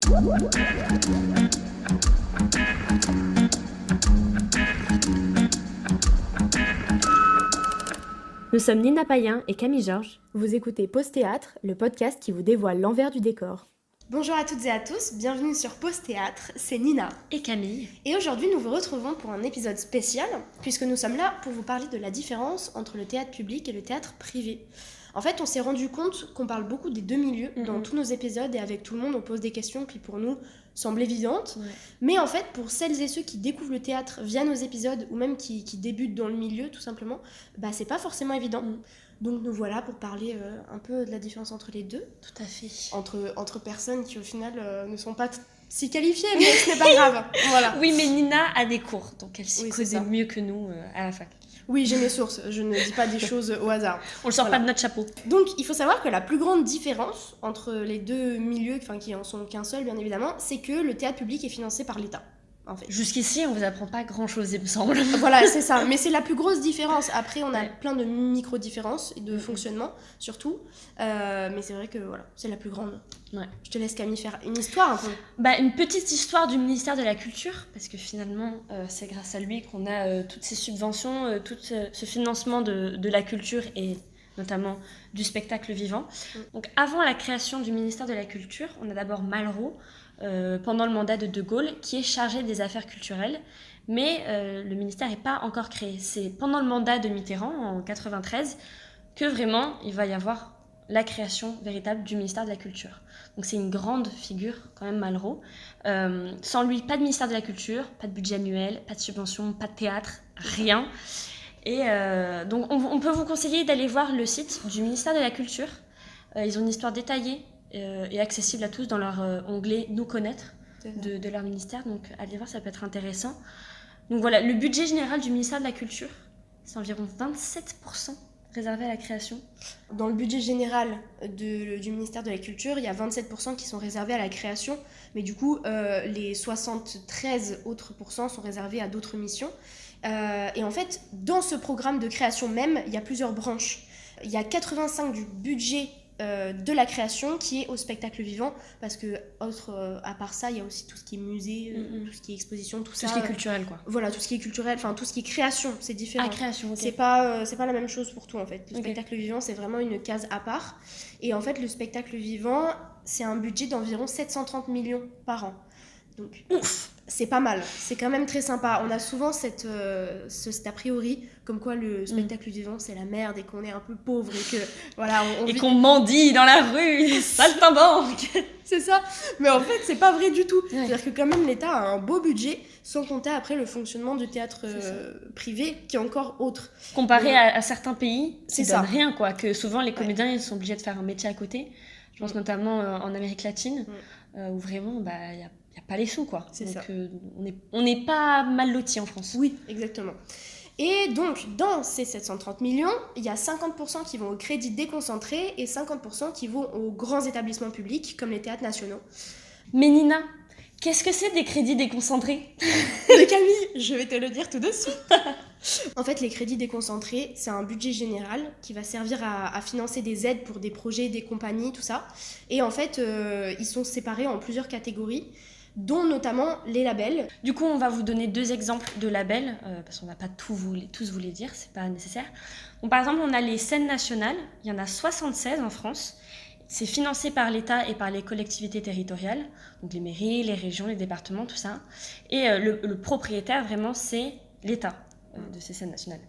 Nous sommes Nina Payen et Camille Georges. Vous écoutez Pause Théâtre, le podcast qui vous dévoile l'envers du décor. Bonjour à toutes et à tous, bienvenue sur Pause Théâtre, c'est Nina et Camille. Et aujourd'hui nous vous retrouvons pour un épisode spécial, puisque nous sommes là pour vous parler de la différence entre le théâtre public et le théâtre privé. En fait, on s'est rendu compte qu'on parle beaucoup des deux milieux dans tous nos épisodes, et avec tout le monde on pose des questions qui pour nous semblent évidentes. Ouais. Mais en fait, pour celles et ceux qui découvrent le théâtre via nos épisodes, ou même qui débutent dans le milieu tout simplement, c'est pas forcément évident. Donc nous voilà pour parler un peu de la différence entre les deux. Tout à fait. Entre personnes qui au final ne sont pas si qualifiées, mais ce n'est pas grave. Voilà. Oui, mais Nina a des cours, donc elle s'y connaît mieux que nous à la fac. Oui, j'ai mes sources, je ne dis pas des choses au hasard. On le sort pas de notre chapeau. Donc il faut savoir que la plus grande différence entre les deux milieux, qui en sont qu'un seul bien évidemment, c'est que le théâtre public est financé par l'État. En fait. Jusqu'ici, on vous apprend pas grand-chose, il me semble. Voilà, c'est ça. Mais c'est la plus grosse différence. Après, on a plein de micro-différences et de fonctionnement, surtout. Mais c'est vrai que voilà, c'est la plus grande. Ouais. Je te laisse Camille faire une histoire un peu. Une petite histoire du ministère de la Culture, parce que finalement, c'est grâce à lui qu'on a toutes ces subventions, tout ce financement de la culture et notamment du spectacle vivant. Donc, avant la création du ministère de la Culture, on a d'abord Malraux, pendant le mandat de De Gaulle, qui est chargé des affaires culturelles, mais le ministère n'est pas encore créé. C'est pendant le mandat de Mitterrand, en 93, que vraiment il va y avoir la création véritable du ministère de la Culture. Donc c'est une grande figure quand même, Malraux. Sans lui, pas de ministère de la Culture, pas de budget annuel, pas de subvention, pas de théâtre, rien. Et donc on peut vous conseiller d'aller voir le site du ministère de la Culture. Ils ont une histoire détaillée et accessible à tous dans leur onglet « Nous connaître » de leur ministère. Donc allez voir, ça peut être intéressant. Donc voilà, le budget général du ministère de la Culture, c'est environ 27% réservé à la création. Dans le budget général du ministère de la Culture, il y a 27% qui sont réservés à la création, mais du coup, les 73 autres pourcents sont réservés à d'autres missions. Et en fait, dans ce programme de création même, il y a plusieurs branches. Il y a 85 du budget de la création qui est au spectacle vivant, parce que à part ça, il y a aussi tout ce qui est musée, tout ce qui est exposition, tout ça. Tout ce qui est culturel, quoi. Voilà, tout ce qui est culturel, tout ce qui est création, c'est différent. Ah, création, ok. C'est pas la même chose pour tout, en fait. Le spectacle vivant, c'est vraiment une case à part. Et en fait, le spectacle vivant, c'est un budget d'environ 730 millions par an. Donc, ouf, c'est pas mal, c'est quand même très sympa. On a souvent cet a priori comme quoi le spectacle vivant c'est la merde et qu'on est un peu pauvre et que voilà qu'on mendie dans la rue, saltimbanque. C'est ça, mais en fait c'est pas vrai du tout. C'est-à-dire que quand même l'État a un beau budget, sans compter après le fonctionnement du théâtre privé qui est encore autre. Comparé à certains pays, ça donne rien, quoi. Que souvent les comédiens ils sont obligés de faire un métier à côté. Je pense notamment en Amérique latine, où vraiment il y a pas les sous, quoi. C'est donc ça. On n'est pas mal lotis en France. Oui, exactement. Et donc, dans ces 730 millions, il y a 50% qui vont au crédit déconcentré et 50% qui vont aux grands établissements publics, comme les théâtres nationaux. Mais Nina, qu'est-ce que c'est des crédits déconcentrés ? Mais Camille, je vais te le dire tout de suite. En fait, les crédits déconcentrés, c'est un budget général qui va servir à financer des aides pour des projets, des compagnies, tout ça. Et en fait, ils sont séparés en plusieurs catégories, dont notamment les labels. Du coup, on va vous donner 2 exemples de labels, parce qu'on ne va pas tous vous les dire, c'est pas nécessaire. Donc, par exemple, on a les scènes nationales, il y en a 76 en France. C'est financé par l'État et par les collectivités territoriales, donc les mairies, les régions, les départements, tout ça. Et le propriétaire, vraiment, c'est l'État de ces scènes nationales.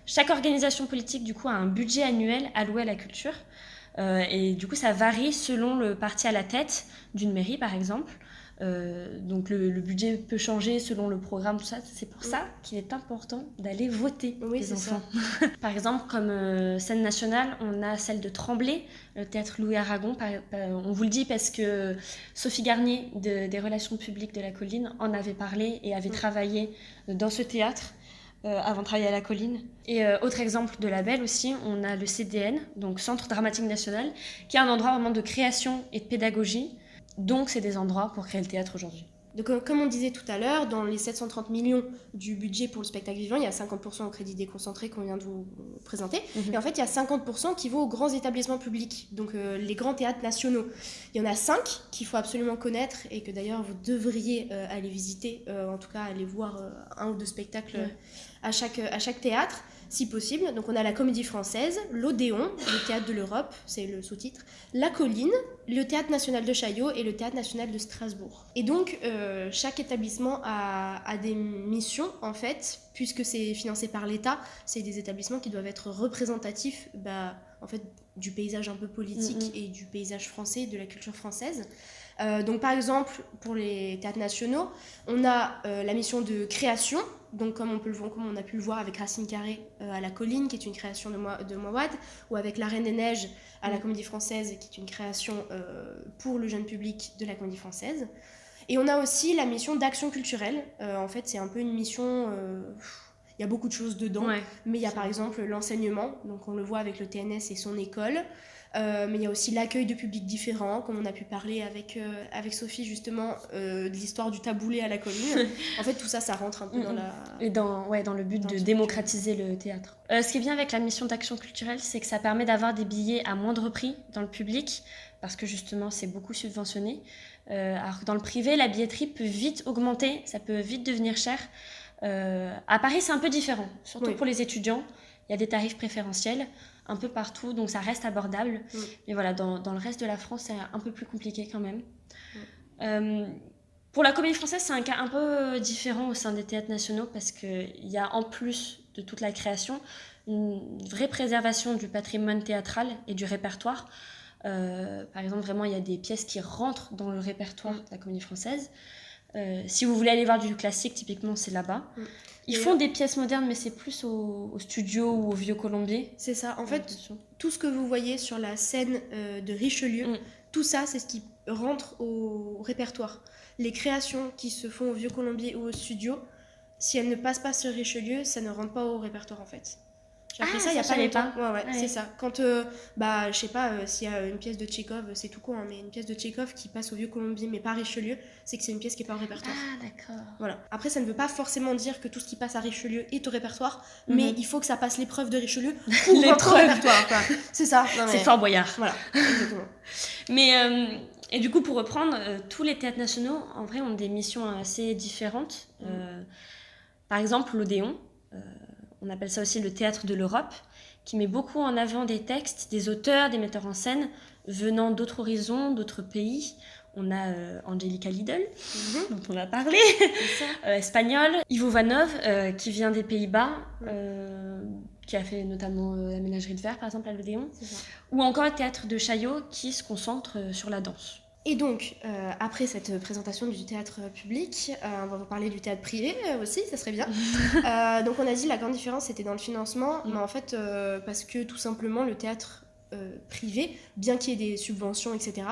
Chaque organisation politique, du coup, a un budget annuel alloué à la culture. Et du coup, ça varie selon le parti à la tête d'une mairie, par exemple. Donc le budget peut changer selon le programme, tout ça. C'est pour ça qu'il est important d'aller voter, les enfants. Par exemple, comme scène nationale, on a celle de Tremblay, le théâtre Louis Aragon. On vous le dit parce que Sophie Garnier, des relations publiques de la Colline, en avait parlé et avait travaillé dans ce théâtre avant de travailler à la Colline. Et autre exemple de label aussi, on a le CDN, donc Centre Dramatique National, qui est un endroit vraiment de création et de pédagogie. Donc, c'est des endroits pour créer le théâtre aujourd'hui. Donc, comme on disait tout à l'heure, dans les 730 millions du budget pour le spectacle vivant, il y a 50% au crédit déconcentré qu'on vient de vous présenter. Et en fait, il y a 50% qui vont aux grands établissements publics, donc les grands théâtres nationaux. Il y en a 5 qu'il faut absolument connaître et que d'ailleurs vous devriez aller visiter, en tout cas aller voir un ou deux spectacles à chaque théâtre, si possible. Donc on a la Comédie Française, l'Odéon, le Théâtre de l'Europe, c'est le sous-titre, la Colline, le Théâtre National de Chaillot et le Théâtre National de Strasbourg. Et donc chaque établissement a des missions en fait, puisque c'est financé par l'État, c'est des établissements qui doivent être représentatifs en fait, du paysage un peu politique et du paysage français, de la culture française. Donc par exemple, pour les théâtres nationaux, on a la mission de création, donc comme on a pu le voir avec Racine Carrée à la Colline, qui est une création de Mouawad, ou avec La Reine des Neiges à la Comédie Française, qui est une création pour le jeune public de la Comédie Française. Et on a aussi la mission d'action culturelle. En fait, c'est un peu une mission... il y a beaucoup de choses dedans, mais il y a par exemple l'enseignement, donc on le voit avec le TNS et son école, mais il y a aussi l'accueil de publics différents, comme on a pu parler avec Sophie justement de l'histoire du taboulé à la Colline. En fait, tout ça, ça rentre un peu dans la... Et dans le but de démocratiser le théâtre. Ce qui est bien avec la mission d'action culturelle, c'est que ça permet d'avoir des billets à moindre prix dans le public, parce que justement, c'est beaucoup subventionné. Alors que dans le privé, la billetterie peut vite augmenter, ça peut vite devenir cher. À Paris, c'est un peu différent, surtout pour les étudiants. Il y a des tarifs préférentiels un peu partout, donc ça reste abordable. Mais voilà, dans le reste de la France, c'est un peu plus compliqué quand même. Pour la Comédie Française, c'est un cas un peu différent au sein des théâtres nationaux parce qu'il y a en plus de toute la création, une vraie préservation du patrimoine théâtral et du répertoire. Par exemple, vraiment, il y a des pièces qui rentrent dans le répertoire de la Comédie Française. Si vous voulez aller voir du classique, typiquement, c'est là-bas. Ils font des pièces modernes, mais c'est plus au studio ou au Vieux Colombier. C'est ça. En fait, tout ce que vous voyez sur la scène de Richelieu, tout ça, c'est ce qui rentre au répertoire. Les créations qui se font au Vieux Colombier ou au studio, si elles ne passent pas sur Richelieu, ça ne rentre pas au répertoire, en fait. J'ai appris ça il y a pas longtemps. Ouais, c'est ça. Quand, je sais pas s'il y a une pièce de Tchekhov, c'est tout con, hein, mais une pièce de Tchekhov qui passe au Vieux Colombier, mais pas à Richelieu, c'est que c'est une pièce qui est pas au répertoire. Ah, d'accord. Voilà. Après, ça ne veut pas forcément dire que tout ce qui passe à Richelieu est au répertoire, mais il faut que ça passe l'épreuve de Richelieu pour rentrer au répertoire, quoi. C'est ça. Non, mais... C'est Fort Boyard. Voilà, exactement. Mais, et du coup, pour reprendre, tous les théâtres nationaux, en vrai, ont des missions assez différentes. Par exemple, l'Odéon, on appelle ça aussi le théâtre de l'Europe, qui met beaucoup en avant des textes, des auteurs, des metteurs en scène venant d'autres horizons, d'autres pays. On a Angelica Lidl, dont on a parlé, espagnol. Ivo Vanov, qui vient des Pays-Bas, qui a fait notamment la Ménagerie de Verre, par exemple, à l'Odéon. Ou encore le théâtre de Chaillot, qui se concentre sur la danse. Et donc, après cette présentation du théâtre public, on va vous parler du théâtre privé aussi, ça serait bien. Donc on a dit la grande différence c'était dans le financement, mais en fait parce que tout simplement le théâtre privé, bien qu'il y ait des subventions, etc.,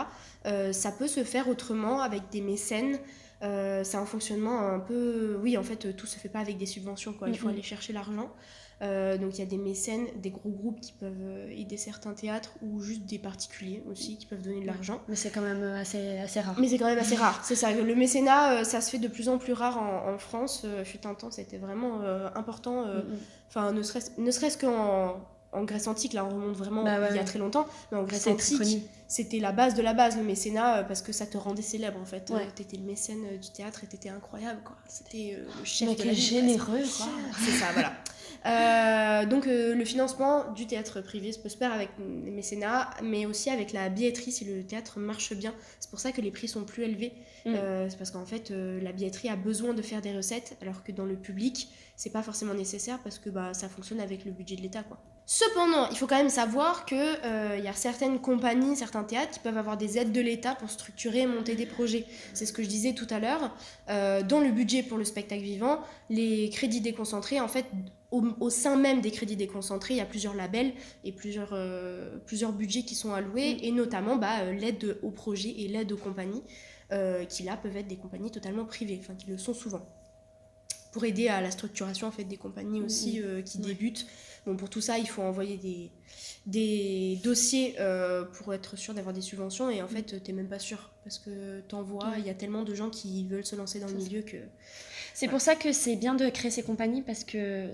ça peut se faire autrement avec des mécènes. C'est un fonctionnement un peu... Oui, en fait, tout se fait pas avec des subventions, quoi. Il faut aller chercher l'argent. Donc il y a des mécènes, des gros groupes qui peuvent aider certains théâtres ou juste des particuliers aussi qui peuvent donner de l'argent. Mais c'est quand même assez rare. Mais c'est quand même assez rare, c'est ça. Le mécénat, ça se fait de plus en plus rare en France. Fut un temps, c'était vraiment important. Enfin, ne serait-ce qu'en Grèce antique, là on remonte vraiment il y a très longtemps, mais en Grèce antique, c'était la base de la base, le mécénat, parce que ça te rendait célèbre en fait. T'étais le mécène du théâtre et t'étais incroyable, quoi. C'était le chef de la vie. Généreux, quoi. C'est ça, voilà. Donc le financement du théâtre privé peut se faire avec les mécénats, mais aussi avec la billetterie si le théâtre marche bien. C'est pour ça que les prix sont plus élevés. C'est parce qu'en fait la billetterie a besoin de faire des recettes, alors que dans le public c'est pas forcément nécessaire parce que ça fonctionne avec le budget de l'État, quoi. Cependant, il faut quand même savoir qu'il y a certaines compagnies, certains théâtres qui peuvent avoir des aides de l'État pour structurer et monter des projets. C'est ce que je disais tout à l'heure. Dans le budget pour le spectacle vivant, les crédits déconcentrés, en fait, au sein même des crédits déconcentrés, il y a plusieurs labels et plusieurs budgets qui sont alloués, et notamment l'aide aux projets et l'aide aux compagnies, qui là peuvent être des compagnies totalement privées, enfin qui le sont souvent. pour aider à la structuration en fait, des compagnies aussi qui débutent. Bon, pour tout ça, il faut envoyer des dossiers pour être sûr d'avoir des subventions et en fait, t'es même pas sûr parce que t'envoies, il y a tellement de gens qui veulent se lancer dans le milieu que... C'est pour ça que c'est bien de créer ces compagnies parce que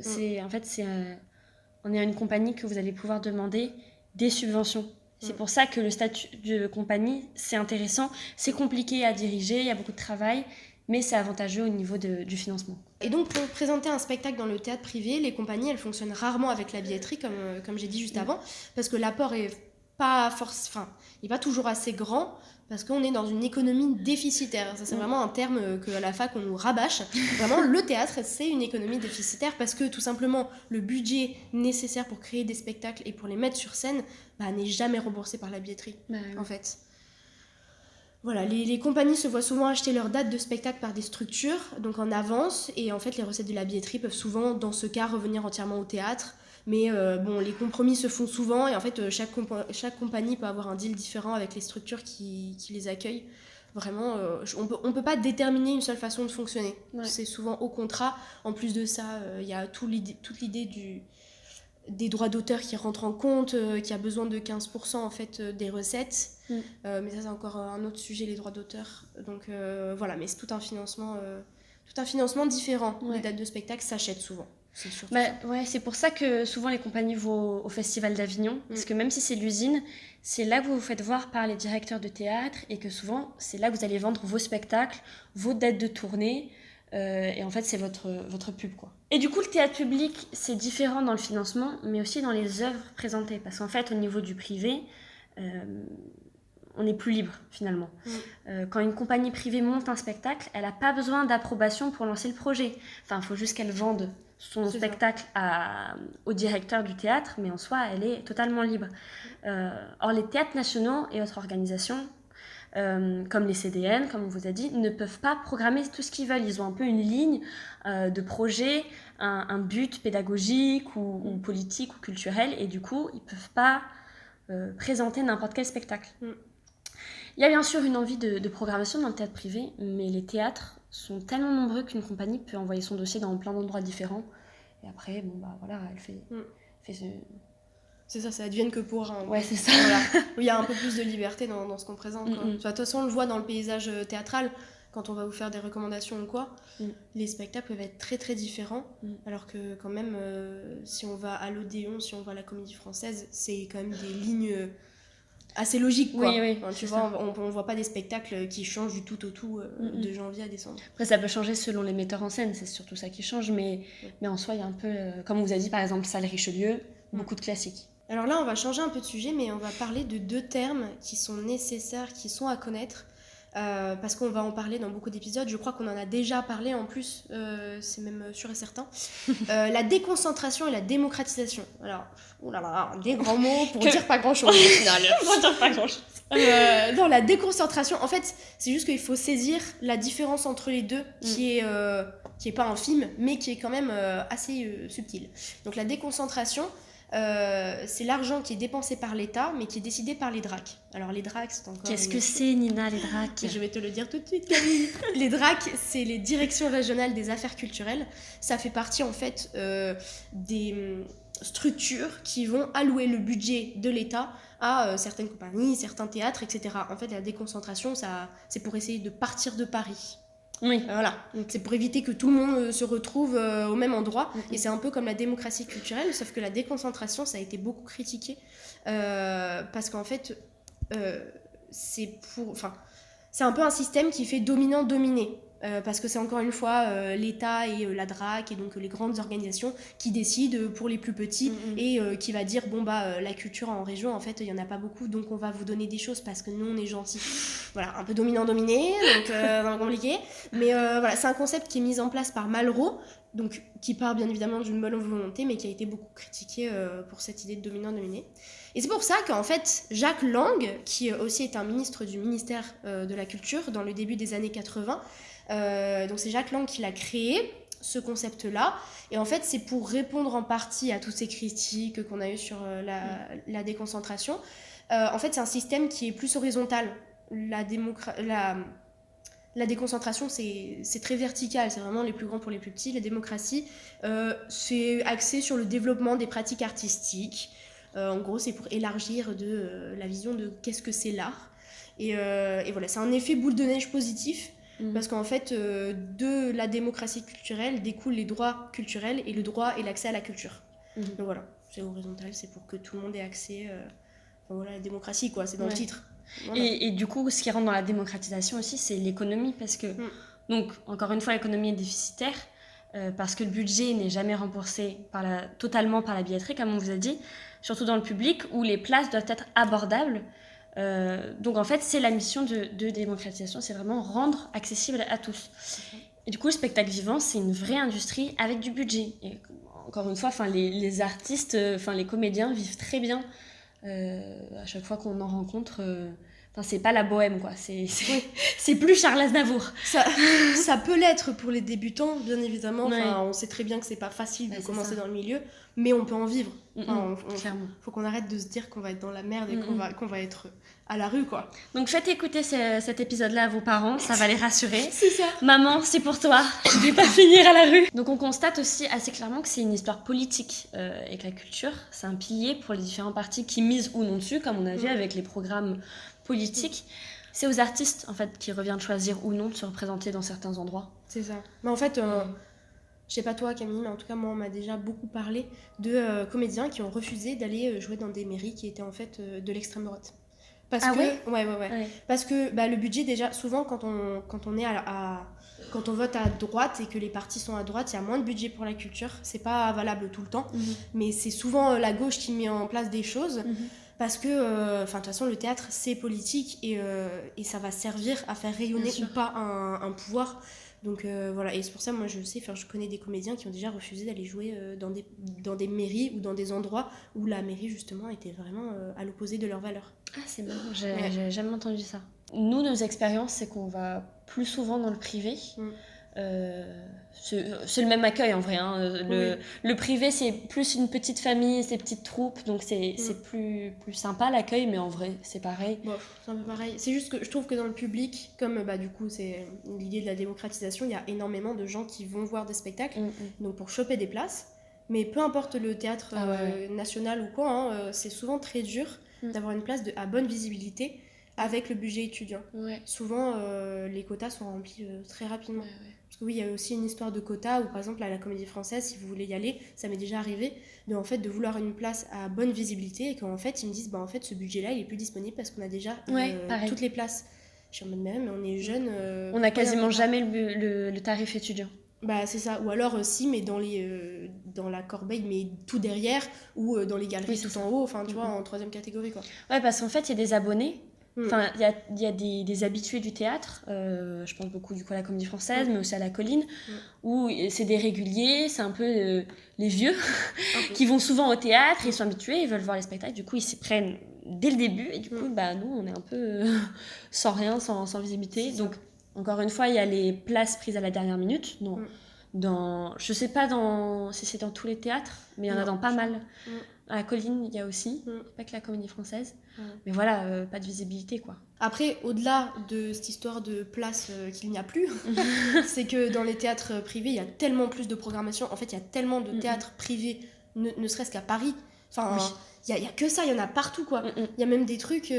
on est une compagnie que vous allez pouvoir demander des subventions. C'est pour ça que le statut de compagnie, c'est intéressant. C'est compliqué à diriger, il y a beaucoup de travail, mais c'est avantageux au niveau du financement. Et donc, pour présenter un spectacle dans le théâtre privé, les compagnies, elles fonctionnent rarement avec la billetterie, comme j'ai dit juste avant, parce que l'apport est pas toujours assez grand, parce qu'on est dans une économie déficitaire. Ça, c'est vraiment un terme qu'à la fac, on nous rabâche. Vraiment, le théâtre, c'est une économie déficitaire, parce que tout simplement, le budget nécessaire pour créer des spectacles et pour les mettre sur scène n'est jamais remboursé par la billetterie, en fait. Voilà, les compagnies se voient souvent acheter leurs dates de spectacle par des structures, donc en avance, et en fait les recettes de la billetterie peuvent souvent, dans ce cas, revenir entièrement au théâtre. Mais les compromis se font souvent, et en fait chaque compagnie peut avoir un deal différent avec les structures qui les accueillent. Vraiment, on peut pas déterminer une seule façon de fonctionner. C'est souvent au contrat. En plus de ça, il y a toute l'idée des droits d'auteur qui rentrent en compte, qui a besoin de 15% en fait des recettes. Mais ça c'est encore un autre sujet, les droits d'auteur. Donc voilà, mais c'est tout un financement différent. Les dates de spectacle s'achètent souvent. C'est surtout c'est pour ça que souvent les compagnies vont au Festival d'Avignon, parce que même si c'est l'usine, c'est là que vous vous faites voir par les directeurs de théâtre et que souvent c'est là que vous allez vendre vos spectacles, vos dates de tournée. Et en fait, c'est votre pub, quoi. Et du coup, le théâtre public, c'est différent dans le financement, mais aussi dans les œuvres présentées. Parce qu'en fait, au niveau du privé, on est plus libre, finalement. Quand une compagnie privée monte un spectacle, elle n'a pas besoin d'approbation pour lancer le projet. Enfin, il faut juste qu'elle vende son spectacle au directeur du théâtre, mais en soi, elle est totalement libre. Or, les théâtres nationaux et autres organisations, comme les CDN, comme on vous a dit, ne peuvent pas programmer tout ce qu'ils veulent. Ils ont un peu une ligne de projet, un but pédagogique ou politique ou culturel, et du coup, ils ne peuvent pas présenter n'importe quel spectacle. Il y a bien sûr une envie de programmation dans le théâtre privé, mais les théâtres sont tellement nombreux qu'une compagnie peut envoyer son dossier dans plein d'endroits différents. Et après, elle fait c'est ça advienne que pour un. Ouais, c'est ça. Voilà. Où il y a un peu plus de liberté dans ce qu'on présente. De toute façon, on le voit dans le paysage théâtral, quand on va vous faire des recommandations ou quoi, les spectacles peuvent être très très différents. Alors que quand même, si on va à l'Odéon, si on va à la Comédie Française, c'est quand même des lignes assez logiques, quoi. Oui, enfin, tu vois, on voit pas des spectacles qui changent du tout au tout de janvier à décembre. Après, ça peut changer selon les metteurs en scène, c'est surtout ça qui change, mais en soi, il y a un peu, comme on vous a dit, par exemple, Salle Richelieu, beaucoup de classiques. Alors là, on va changer un peu de sujet, mais on va parler de 2 termes qui sont nécessaires, qui sont à connaître, parce qu'on va en parler dans beaucoup d'épisodes. Je crois qu'on en a déjà parlé en plus, c'est même sûr et certain. La déconcentration et la démocratisation. Alors, des grands mots pour dire pas grand-chose au final. Pour dire pas grand-chose. Dans la déconcentration, en fait, c'est juste qu'il faut saisir la différence entre les deux, qui est pas infime, mais qui est quand même assez subtile. Donc la déconcentration, c'est l'argent qui est dépensé par l'État, mais qui est décidé par les DRAC. Alors les DRAC, c'est encore... Qu'est-ce que c'est, Nina, les DRAC ? Je vais te le dire tout de suite, Camille. Les DRAC, c'est les directions régionales des affaires culturelles. Ça fait partie, en fait, des structures qui vont allouer le budget de l'État à certaines compagnies, certains théâtres, etc. En fait, la déconcentration, c'est pour essayer de partir de Paris. Oui. Voilà, donc c'est pour éviter que tout le monde se retrouve au même endroit. Et c'est un peu comme la démocratie culturelle, sauf que la déconcentration, ça a été beaucoup critiqué parce qu'en fait, c'est un peu un système qui fait dominant-dominé. Parce que c'est encore une fois l'État et la DRAC et donc les grandes organisations qui décident pour les plus petits et qui va dire la culture en région en fait il y en a pas beaucoup donc on va vous donner des choses parce que nous on est gentils. Voilà, un peu dominant-dominé, donc compliqué, mais voilà, c'est un concept qui est mis en place par Malraux, donc qui part bien évidemment d'une bonne volonté mais qui a été beaucoup critiqué pour cette idée de dominant-dominé. Et c'est pour ça qu'en fait Jacques Lang, qui aussi est un ministre du ministère de la Culture dans le début des années 80, donc c'est Jacques Lang qui l'a créé, ce concept-là, et en fait c'est pour répondre en partie à toutes ces critiques qu'on a eues sur la déconcentration. En fait c'est un système qui est plus horizontal. La La déconcentration, c'est très vertical, c'est vraiment les plus grands pour les plus petits. La démocratie, c'est axé sur le développement des pratiques artistiques. En gros, c'est pour élargir la vision de qu'est-ce que c'est l'art. Et voilà, c'est un effet boule de neige positif, parce qu'en fait, de la démocratie culturelle découlent les droits culturels et le droit et l'accès à la culture. Donc voilà, c'est horizontal, c'est pour que tout le monde ait accès à la démocratie, quoi, c'est dans le titre. Voilà. Et du coup, ce qui rentre dans la démocratisation aussi, c'est l'économie, parce que, donc, encore une fois, l'économie est déficitaire, parce que le budget n'est jamais remboursé totalement par la billetterie, comme on vous a dit, surtout dans le public, où les places doivent être abordables. Donc, en fait, c'est la mission de démocratisation, c'est vraiment rendre accessible à tous. Et du coup, le spectacle vivant, c'est une vraie industrie avec du budget. Et encore une fois, les artistes, les comédiens vivent très bien à chaque fois qu'on en rencontre. C'est pas la bohème, quoi. C'est plus Charles Aznavour. Ça peut l'être pour les débutants, bien évidemment. Ouais. On sait très bien que c'est pas facile de commencer dans le milieu, mais on peut en vivre. Clairement. Faut qu'on arrête de se dire qu'on va être dans la merde et qu'on va être à la rue, quoi. Donc faites écouter cet épisode-là à vos parents, ça va les rassurer. C'est ça. Maman, c'est pour toi, je vais pas finir à la rue. Donc on constate aussi assez clairement que c'est une histoire politique et que la culture, c'est un pilier pour les différents partis qui misent ou non dessus, comme on a vu avec les programmes politiques. C'est aux artistes en fait qui revient de choisir ou non de se représenter dans certains endroits. C'est ça. Mais en fait, je sais pas toi Camille, mais en tout cas moi on m'a déjà beaucoup parlé de comédiens qui ont refusé d'aller jouer dans des mairies qui étaient en fait de l'extrême droite. Parce que ouais. Parce que le budget déjà souvent quand on est quand on vote à droite et que les partis sont à droite, il y a moins de budget pour la culture. C'est pas valable tout le temps, mais c'est souvent la gauche qui met en place des choses. Parce que, de toute façon, le théâtre, c'est politique et ça va servir à faire rayonner ou pas un pouvoir. Donc voilà, et c'est pour ça, moi, je connais des comédiens qui ont déjà refusé d'aller jouer dans des mairies ou dans des endroits où la mairie, justement, était vraiment à l'opposé de leurs valeurs. Ah, c'est marrant, j'ai jamais entendu ça. Nous, nos expériences, c'est qu'on va plus souvent dans le privé. C'est le même accueil en vrai, hein. Le privé c'est plus une petite famille, c'est petites troupes, donc c'est plus sympa l'accueil, mais en vrai c'est pareil. Bon, c'est un peu pareil, c'est juste que je trouve que dans le public, comme du coup c'est l'idée de la démocratisation, il y a énormément de gens qui vont voir des spectacles, donc pour choper des places, mais peu importe le théâtre national ou quoi, c'est souvent très dur d'avoir une place à bonne visibilité avec le budget étudiant. Souvent les quotas sont remplis très rapidement. Parce que oui, il y a aussi une histoire de quotas où, par exemple, à la Comédie Française, si vous voulez y aller, ça m'est déjà arrivé, de vouloir une place à bonne visibilité et qu'en fait, ils me disent, en fait, ce budget-là, il est plus disponible parce qu'on a déjà toutes les places. Je suis en mode, mais on est jeunes. On n'a quasiment jamais le tarif étudiant. C'est ça. Ou alors, si, mais dans la corbeille, mais tout derrière, ou dans les galeries tout en haut, tu vois, en troisième catégorie, quoi. Ouais, parce qu'en fait, il y a des abonnés. Enfin, il y a des habitués du théâtre, je pense beaucoup du coup à la Comédie Française, mais aussi à la Colline, où c'est des réguliers, c'est un peu les vieux, qui vont souvent au théâtre, ils sont habitués, ils veulent voir les spectacles, du coup ils s'y prennent dès le début, et du coup nous on est un peu sans rien, sans visibilité. Donc encore une fois, il y a les places prises à la dernière minute, je sais pas si c'est dans tous les théâtres, mais il y en a dans pas mal. À la Colline, il y a aussi, pas que la Comédie Française. Mais voilà, pas de visibilité, quoi. Après, au-delà de cette histoire de place qu'il n'y a plus, c'est que dans les théâtres privés, il y a tellement plus de programmation. En fait, il y a tellement de théâtres privés, ne serait-ce qu'à Paris. Enfin, il y a que ça, il y en a partout, quoi. Il y a même des trucs,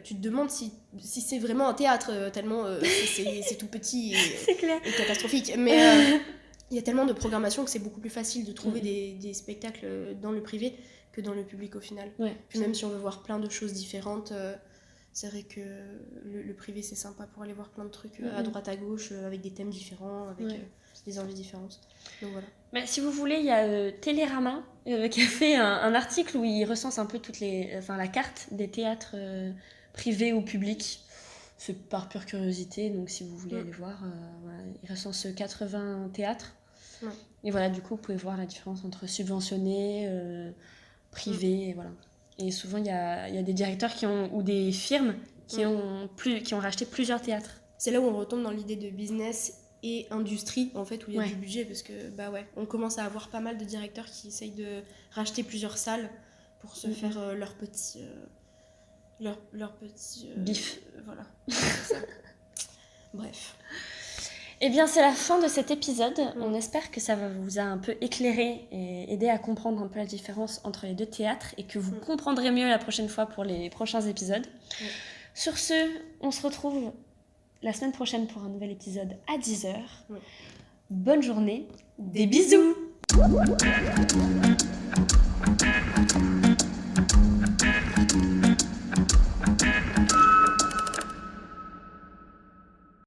tu te demandes si c'est vraiment un théâtre, tellement c'est tout petit et catastrophique. Mais il y a tellement de programmation que c'est beaucoup plus facile de trouver des spectacles dans le privé que dans le public au final. Puis même si on veut voir plein de choses différentes, c'est vrai que le privé c'est sympa pour aller voir plein de trucs à droite à gauche avec des thèmes différents, avec des envies différentes. Donc voilà. Mais si vous voulez, il y a Télérama qui a fait un article où il recense un peu la carte des théâtres privés ou publics. C'est par pure curiosité, donc si vous voulez aller voir, il recense 80 théâtres. Et voilà, du coup, vous pouvez voir la différence entre subventionné, privé, et voilà. Et souvent, il y a des directeurs ou des firmes qui ont racheté plusieurs théâtres. C'est là où on retombe dans l'idée de business et industrie, en fait, où il y a du budget, parce que, on commence à avoir pas mal de directeurs qui essayent de racheter plusieurs salles pour se faire leur petit... bif. Voilà. C'est ça. Bref. Eh bien, c'est la fin de cet épisode. On espère que ça vous a un peu éclairé et aidé à comprendre un peu la différence entre les deux théâtres et que vous comprendrez mieux la prochaine fois pour les prochains épisodes. Sur ce, on se retrouve la semaine prochaine pour un nouvel épisode à 10h. Bonne journée, des bisous.